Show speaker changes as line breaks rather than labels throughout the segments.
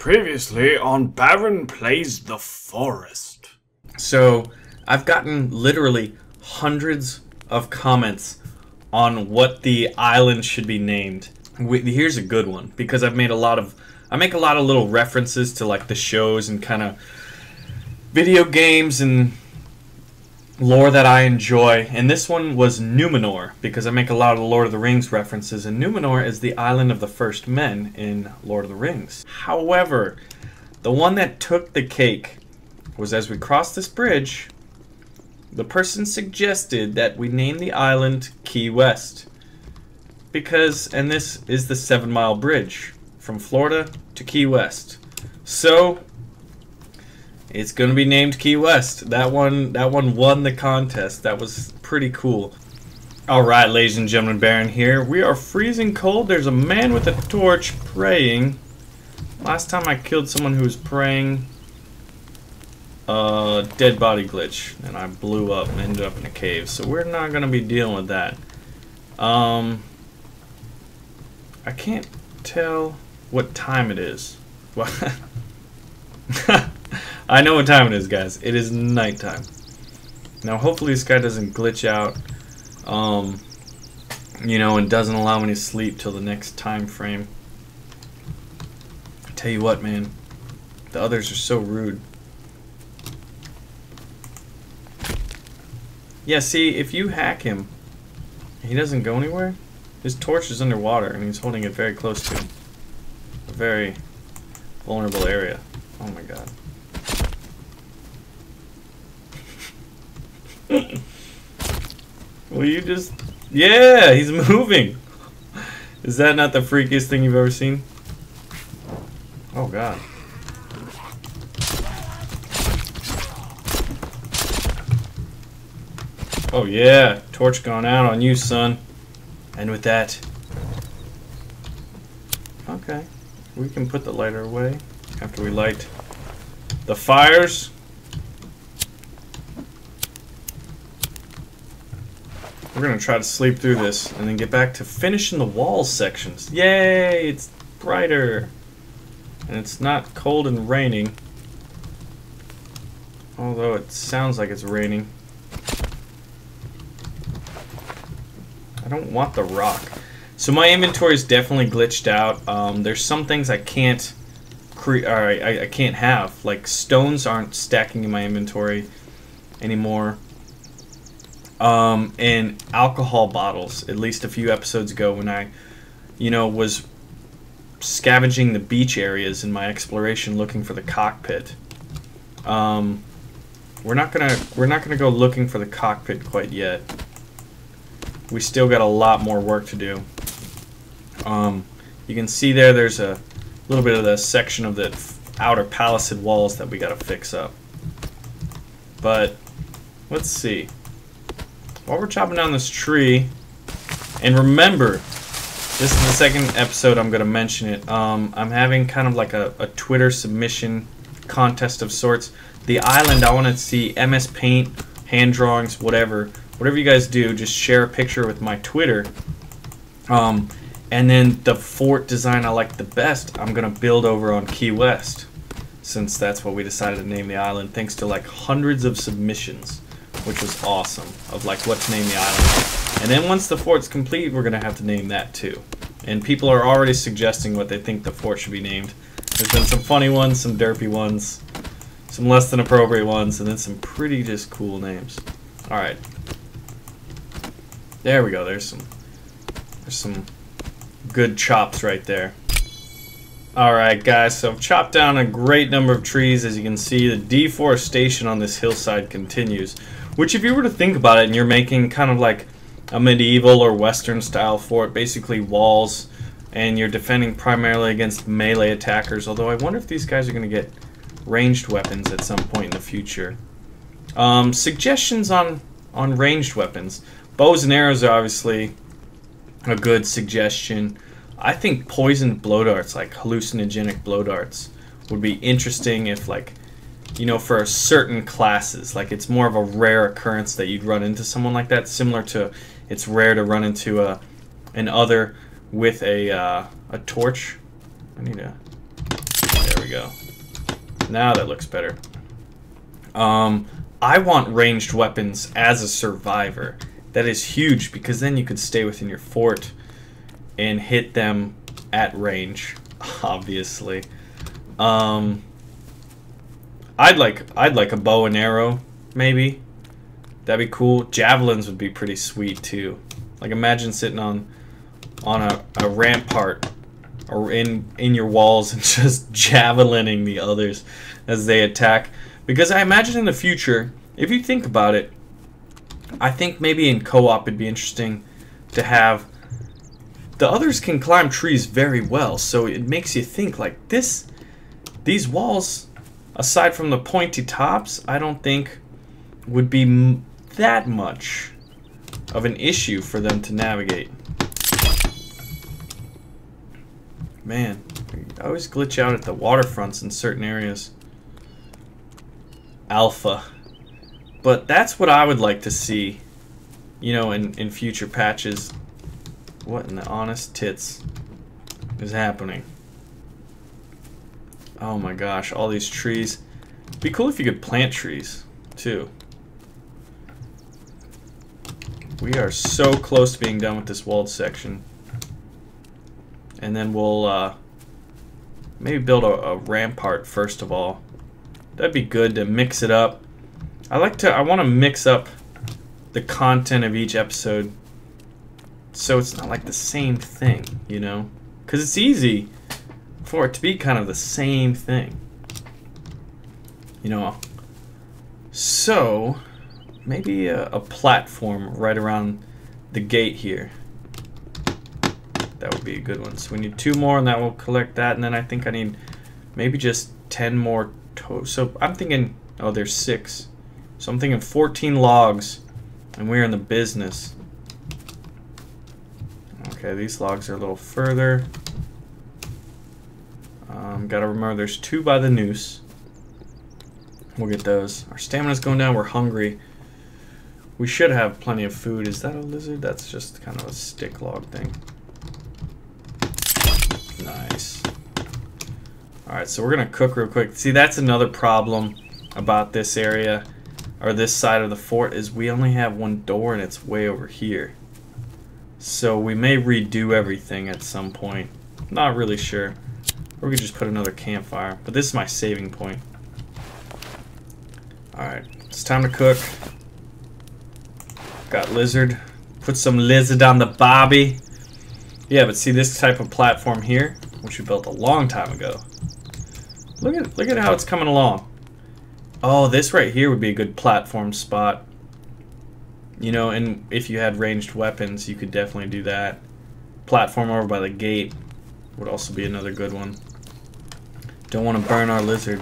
Previously on Baron Plays the Forest.
So, I've gotten literally hundreds of comments on what the island should be named. Here's a good one, because I make a lot of little references to like the shows and kind of video games and lore that I enjoy. And this one was Numenor, because I make a lot of Lord of the Rings references, and Numenor is the island of the first men in Lord of the Rings. However, the one that took the cake was, as we crossed this bridge, the person suggested that we name the island Key West. Because, and this is the 7 Mile Bridge from Florida to Key West. So, it's going to be named Key West. That one won the contest. That was pretty cool. Alright, ladies and gentlemen, Baron here. We are freezing cold. There's a man with a torch praying. Last time I killed someone who was praying, dead body glitch. And I blew up and ended up in a cave. So we're not going to be dealing with that. I can't tell what time it is. I know what time it is, guys. It is nighttime. Now, hopefully this guy doesn't glitch out, you know, and doesn't allow me to sleep till the next time frame. I tell you what, man. The others are so rude. Yeah, see, if you hack him, he doesn't go anywhere. His torch is underwater, and he's holding it very close to him. A very vulnerable area. Oh my god. Will you just... Yeah, he's moving! Is that not the freakiest thing you've ever seen? Oh god. Oh yeah, torch gone out on you, son. And with that... Okay, we can put the lighter away after we light the fires. We're gonna try to sleep through this and then get back to finishing the walls sections. Yay! It's brighter. And it's not cold and raining. Although it sounds like it's raining. I don't want the rock. So my inventory is definitely glitched out. There's some things I can't I can't have. Like stones aren't stacking in my inventory anymore. And alcohol bottles, at least a few episodes ago when I, you know, was scavenging the beach areas in my exploration looking for the cockpit. We're not gonna go looking for the cockpit quite yet. We still got a lot more work to do. You can see there's a little bit of the section of the outer palisade walls that we gotta fix up. But let's see. While we're chopping down this tree, and remember, this is the second episode I'm going to mention it. I'm having kind of like a Twitter submission contest of sorts. The island, I want to see MS Paint, hand drawings, whatever you guys do. Just share a picture with my Twitter. And then the fort design I like the best, I'm going to build over on Key West, since that's what we decided to name the island, thanks to like hundreds of submissions. Which was awesome, of like what to name the island. And then once the fort's complete, we're gonna have to name that too. And people are already suggesting what they think the fort should be named. There's been some funny ones, some derpy ones, some less than appropriate ones, and then some pretty just cool names. Alright. There we go, there's some good chops right there. Alright guys, so I've chopped down a great number of trees. As you can see, the deforestation on this hillside continues. Which, if you were to think about it, and you're making kind of like a medieval or western style fort, basically walls, and you're defending primarily against melee attackers, although I wonder if these guys are going to get ranged weapons at some point in the future. Suggestions on ranged weapons. Bows and arrows are obviously a good suggestion. I think poisoned blow darts, like hallucinogenic blow darts, would be interesting if, like, you know, for certain classes. Like, it's more of a rare occurrence that you'd run into someone like that, similar to it's rare to run into an other with a torch. I need a... There we go. Now that looks better. I want ranged weapons as a survivor. That is huge because then you could stay within your fort and hit them at range, obviously. I'd like a bow and arrow, maybe. That'd be cool. Javelins would be pretty sweet too. Like imagine sitting on a rampart or in your walls and just javelining the others as they attack. Because I imagine in the future, if you think about it, I think maybe in co-op it'd be interesting to have the others can climb trees very well, so it makes you think like these walls, aside from the pointy tops, I don't think would be that much of an issue for them to navigate. Man, I always glitch out at the waterfronts in certain areas. Alpha. But that's what I would like to see, you know, in future patches. What in the honest tits is happening? Oh my gosh, all these trees. It'd be cool if you could plant trees, too. We are so close to being done with this walled section. And then we'll maybe build a rampart first of all. That'd be good to mix it up. I want to mix up the content of each episode so it's not like the same thing, you know? Because it's easy for it to be kind of the same thing. You know? So, maybe a platform right around the gate here. That would be a good one. So we need 2 more and that will collect that. And then I think I need maybe just 10 more. So I'm thinking, oh, there's 6. So I'm thinking 14 logs, and we're in the business. Okay, these logs are a little further. Gotta remember there's 2 by the noose. We'll get those. Our stamina's going down, we're hungry. We should have plenty of food. Is that a lizard? That's just kind of a stick log thing. Nice. Alright, so we're gonna cook real quick. See, that's another problem about this area, or this side of the fort, is we only have 1 door and it's way over here. So we may redo everything at some point. Not really sure. Or we could just put another campfire. But this is my saving point. Alright, it's time to cook. Got lizard. Put some lizard on the bobby. Yeah, but see this type of platform here, which we built a long time ago. Look at how it's coming along. Oh, this right here would be a good platform spot. You know, and if you had ranged weapons, you could definitely do that. Platform over by the gate would also be another good one. Don't want to burn our lizard.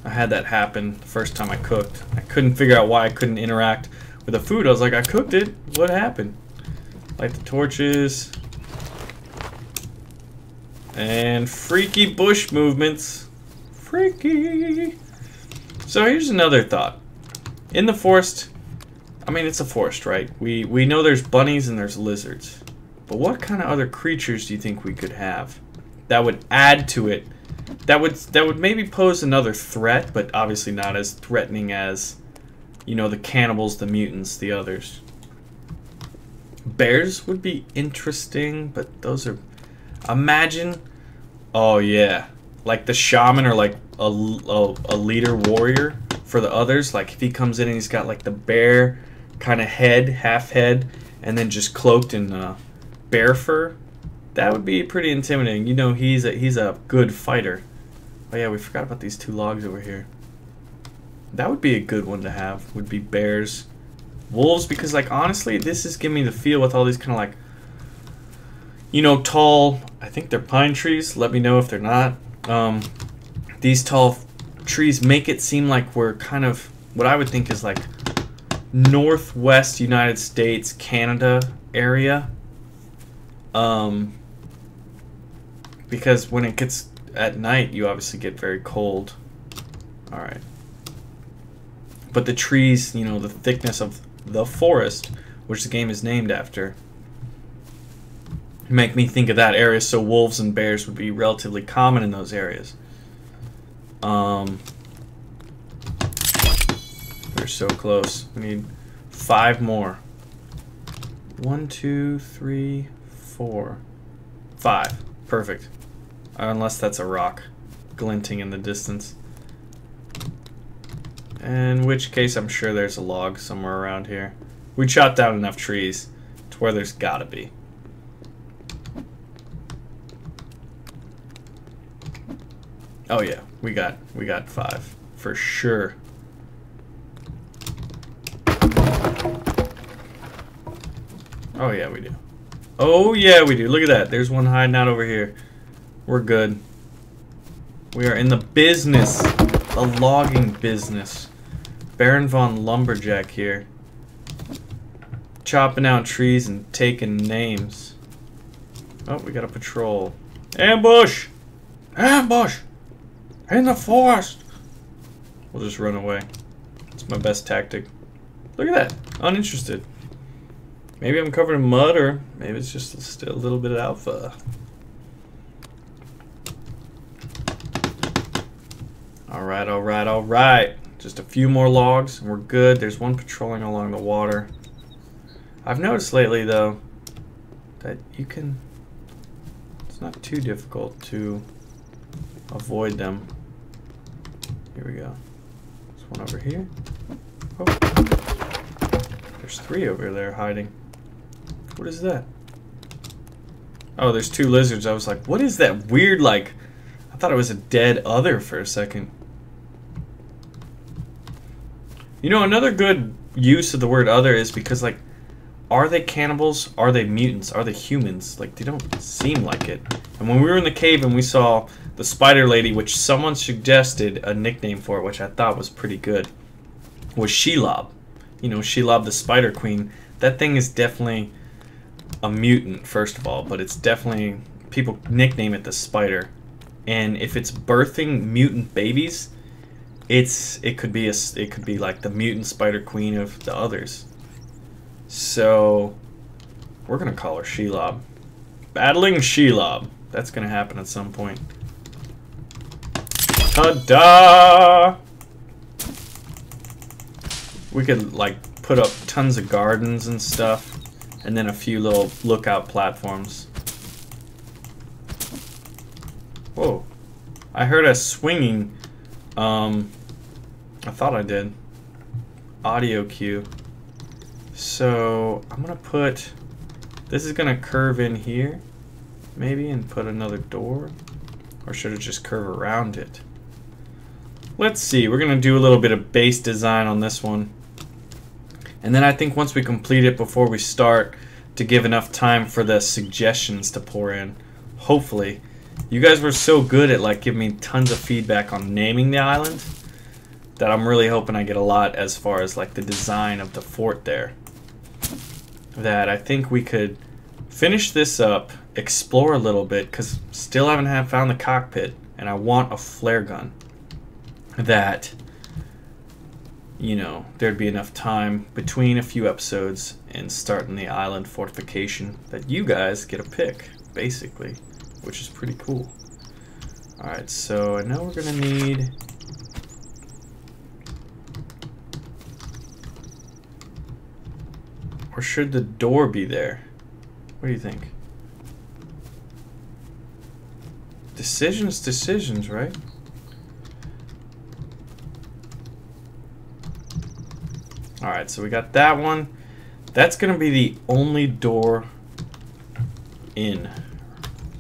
I had that happen the first time I cooked. I couldn't figure out why I couldn't interact with the food. I was like, I cooked it. What happened? Light the torches. And freaky bush movements. Freaky. So here's another thought. In the forest, I mean, it's a forest, right? We know there's bunnies and there's lizards. But what kind of other creatures do you think we could have that would add to it? That would maybe pose another threat, but obviously not as threatening as, you know, the cannibals, the mutants, the others. Bears would be interesting, but those are... Imagine... Oh, yeah. Like the shaman or like a leader warrior for the others. Like if he comes in and he's got like the bear kind of head, half head, and then just cloaked in bear fur. That would be pretty intimidating. You know, he's a good fighter. Oh yeah, we forgot about these 2 logs over here. That would be a good one to have. Would be bears, wolves, because like honestly, this is giving me the feel with all these kind of like, you know, tall. I think they're pine trees. Let me know if they're not. These tall trees make it seem like we're kind of what I would think is like northwest United States, Canada area. Because when it gets at night, you obviously get very cold. Alright. But the trees, you know, the thickness of the forest, which the game is named after, make me think of that area, so wolves and bears would be relatively common in those areas. We're so close. We need 5 more. 1, 2, 3, 4, 5. Perfect. Unless that's a rock glinting in the distance. In which case, I'm sure there's a log somewhere around here. We chopped down enough trees to where there's gotta be. Oh yeah, we got 5 for sure. Oh yeah, we do. Oh yeah, we do. Look at that. There's one hiding out over here. We're good. We are in the business. The logging business. Baron von Lumberjack here. Chopping down trees and taking names. Oh, we got a patrol. Ambush! Ambush! In the forest! We'll just run away. It's my best tactic. Look at that. Uninterested. Maybe I'm covered in mud, or maybe it's just still a little bit of alpha. Alright, alright, alright. Just a few more logs and we're good. There's one patrolling along the water. I've noticed lately, though, that you can... It's not too difficult to avoid them. Here we go. There's one over here. Oh. There's 3 over there hiding. What is that? Oh, there's 2 lizards. I was like, what is that weird, like... I thought it was a dead other for a second. You know, another good use of the word other is because, like, are they cannibals? Are they mutants? Are they humans? Like, they don't seem like it. And when we were in the cave and we saw the spider lady, which someone suggested a nickname for it, which I thought was pretty good, was Shelob. You know, Shelob the spider queen. That thing is definitely a mutant, first of all, but it's definitely, people nickname it the spider. And if it's birthing mutant babies, it could be like the mutant spider queen of the others. So we're gonna call her Shelob. Battling Shelob. That's gonna happen at some point. Ta-da! We could like put up tons of gardens and stuff, and then a few little lookout platforms. Whoa. I heard a swinging, I thought I did, audio cue. So I'm gonna put, this is gonna curve in here, maybe, and put another door, or should it just curve around it? Let's see, we're gonna do a little bit of base design on this one. And then I think once we complete it before we start, to give enough time for the suggestions to pour in, hopefully. You guys were so good at like giving me tons of feedback on naming the island that I'm really hoping I get a lot as far as like the design of the fort there. That I think we could finish this up, explore a little bit, because still haven't found the cockpit, and I want a flare gun. That, you know, there'd be enough time between a few episodes and starting the island fortification that you guys get a pick, basically. Which is pretty cool. Alright, so I know we're gonna need... Or should the door be there? What do you think? Decisions, right? Alright, so we got that one. That's gonna be the only door in.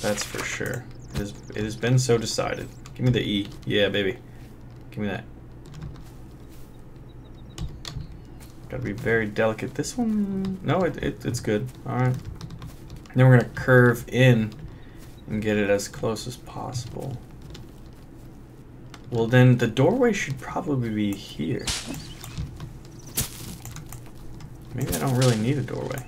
That's for sure. It has been so decided. Give me the E. Yeah, baby. Give me that. Gotta be very delicate. This one... No, it's good. Alright. Then we're going to curve in and get it as close as possible. Well, then the doorway should probably be here. Maybe I don't really need a doorway.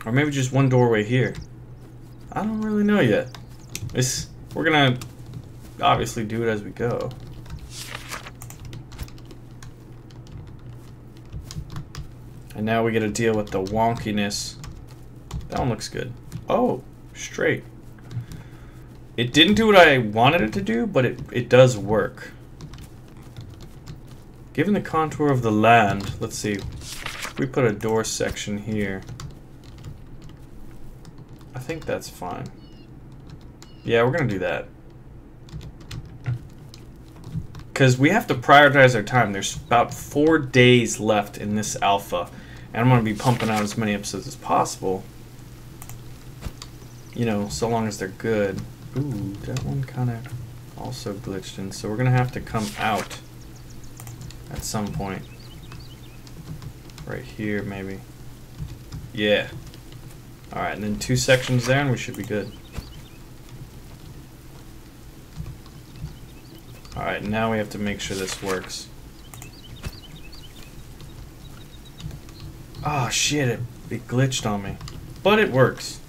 Or maybe just one doorway here. I don't really know yet. We're gonna obviously do it as we go. And now we gotta deal with the wonkiness. That one looks good. Oh, straight. It didn't do what I wanted it to do, but it does work. Given the contour of the land, let's see. If we put a door section here, I think that's fine. Yeah, we're gonna do that. Because we have to prioritize our time. There's about 4 days left in this alpha. And I'm gonna be pumping out as many episodes as possible. You know, so long as they're good. Ooh, that one kind of also glitched in. So we're gonna have to come out at some point. Right here, maybe. Yeah. Alright, and then 2 sections there and we should be good. Alright, now we have to make sure this works. Oh shit, it glitched on me. But it works.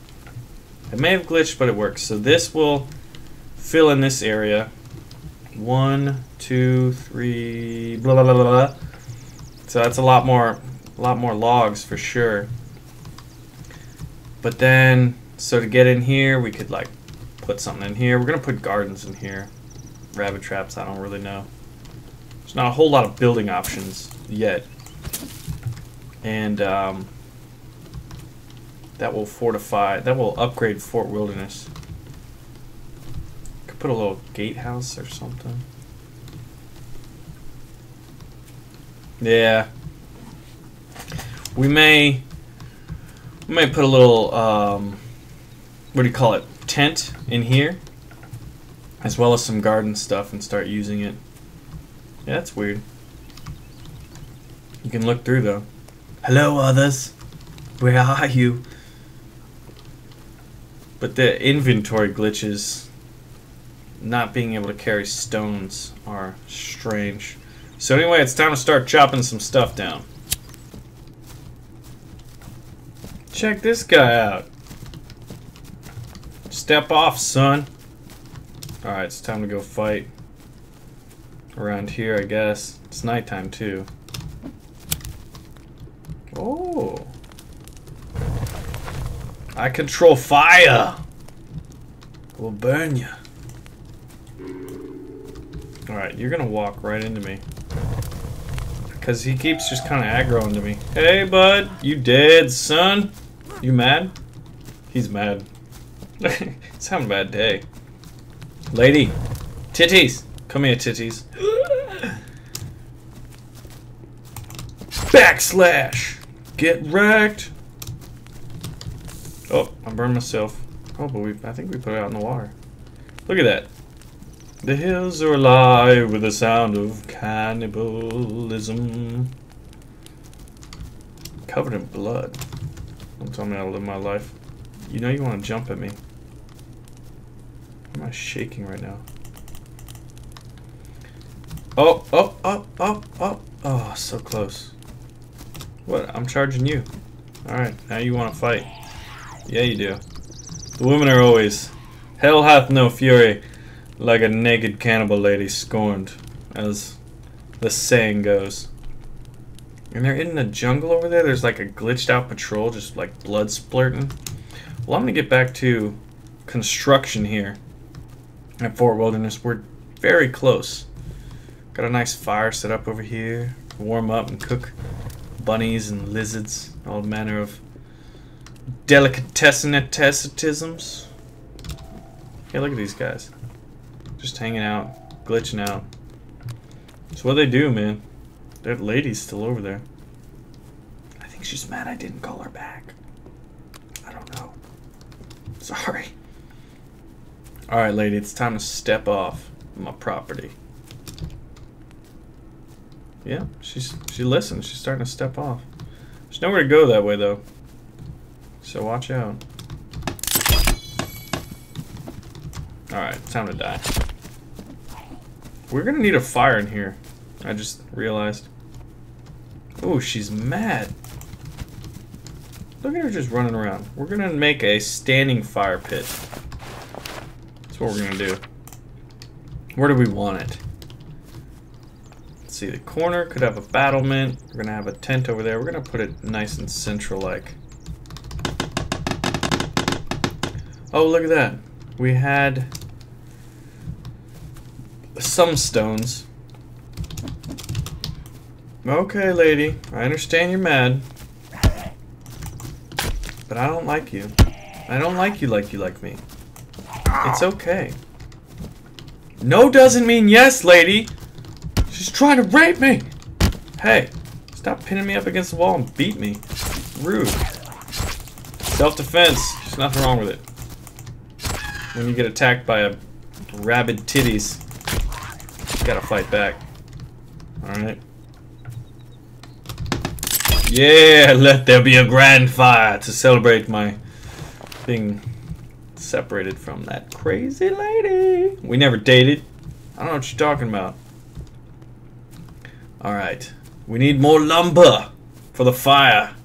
It may have glitched, but it works. So this will fill in this area. 1, 2, 3, blah blah blah blah. So that's a lot more logs for sure. But then, so to get in here, we could like put something in here. We're gonna put gardens in here. Rabbit traps, I don't really know. There's not a whole lot of building options yet. And that will fortify, that will upgrade Fort Wilderness. Could put a little gatehouse or something. Yeah. We may put a little, what do you call it, tent in here. As well as some garden stuff and start using it. Yeah, that's weird. You can look through though. Hello others. Where are you? But the inventory glitches, not being able to carry stones, are strange. So anyway, it's time to start chopping some stuff down. Check this guy out. Step off, son. Alright, it's time to go fight. Around here, I guess. It's nighttime, too. Oh. I control fire! We'll burn you. Alright, you're gonna walk right into me. Because he keeps just kind of aggroing to me. Hey, bud, you dead, son? You mad? He's mad. He's having a bad day. Lady, titties, come here, titties. Backslash, get wrecked. Oh, I burned myself. Oh, but I think we put it out in the water. Look at that. The hills are alive with the sound of cannibalism. Covered in blood. Don't tell me how to live my life. You know you want to jump at me. Why am I shaking right now? Oh, oh, oh, oh, oh. Oh, so close. What? I'm charging you. Alright, now you want to fight. Yeah, you do. The women are always, hell hath no fury like a naked cannibal lady scorned, as the saying goes. And they're in the jungle over there. There's like a glitched out patrol, just like blood splurting. Well, I'm gonna get back to construction here at Fort Wilderness. We're very close. Got a nice fire set up over here. Warm up and cook bunnies and lizards. All manner of delicatessenisms. Hey, look at these guys. Just hanging out, glitching out. That's what they do, man. That lady's still over there. I think she's mad I didn't call her back. I don't know. Sorry. Alright, lady, it's time to step off my property. Yeah, she listens. She's starting to step off. There's nowhere to go that way, though. So watch out. Alright, time to die. We're gonna need a fire in here. I just realized. Oh, she's mad. Look at her just running around. We're gonna make a standing fire pit. That's what we're gonna do. Where do we want it? Let's see, the corner could have a battlement. We're gonna have a tent over there. We're gonna put it nice and central like. Oh, look at that. We had some stones. Okay, lady. I understand you're mad. But I don't like you. I don't like you like me. It's okay. No doesn't mean yes, lady. She's trying to rape me. Hey, stop pinning me up against the wall and beat me. Rude. Self-defense. There's nothing wrong with it. When you get attacked by a rabid titties, you gotta fight back. Alright. Yeah, let there be a grand fire to celebrate my being separated from that crazy lady. We never dated. I don't know what you're talking about. Alright. We need more lumber for the fire.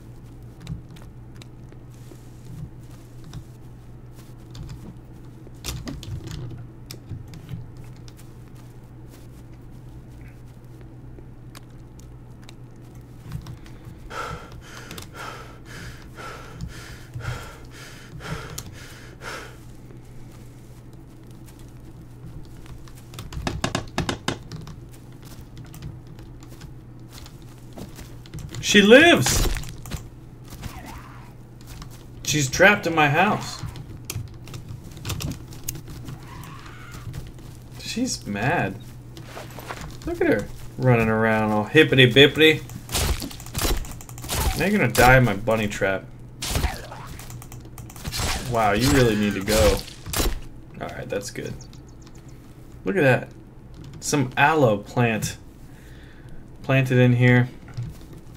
She lives! She's trapped in my house. She's mad. Look at her running around all hippity bippity. Now you're gonna die in my bunny trap. Wow, you really need to go. Alright, that's good. Look at that. Some aloe plant planted in here.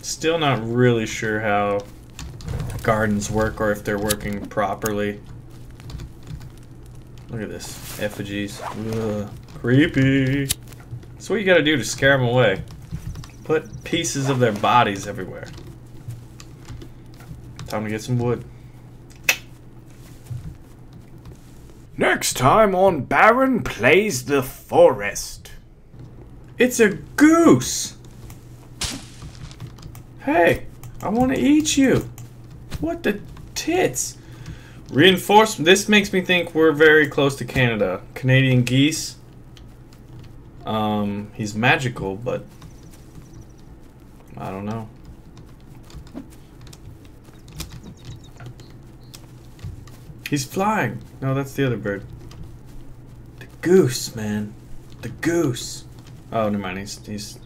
Still not really sure how gardens work or if they're working properly. Look at this. Effigies. Ugh, creepy. That's what you gotta do to scare them away. Put pieces of their bodies everywhere. Time to get some wood.
Next time on Baron Plays the Forest.
It's a goose! Hey, I want to eat you. What the tits? Reinforcement. This makes me think we're very close to Canada. Canadian geese. He's magical, but I don't know. He's flying. No, that's the other bird. The goose, man. The goose. Oh, never mind. He's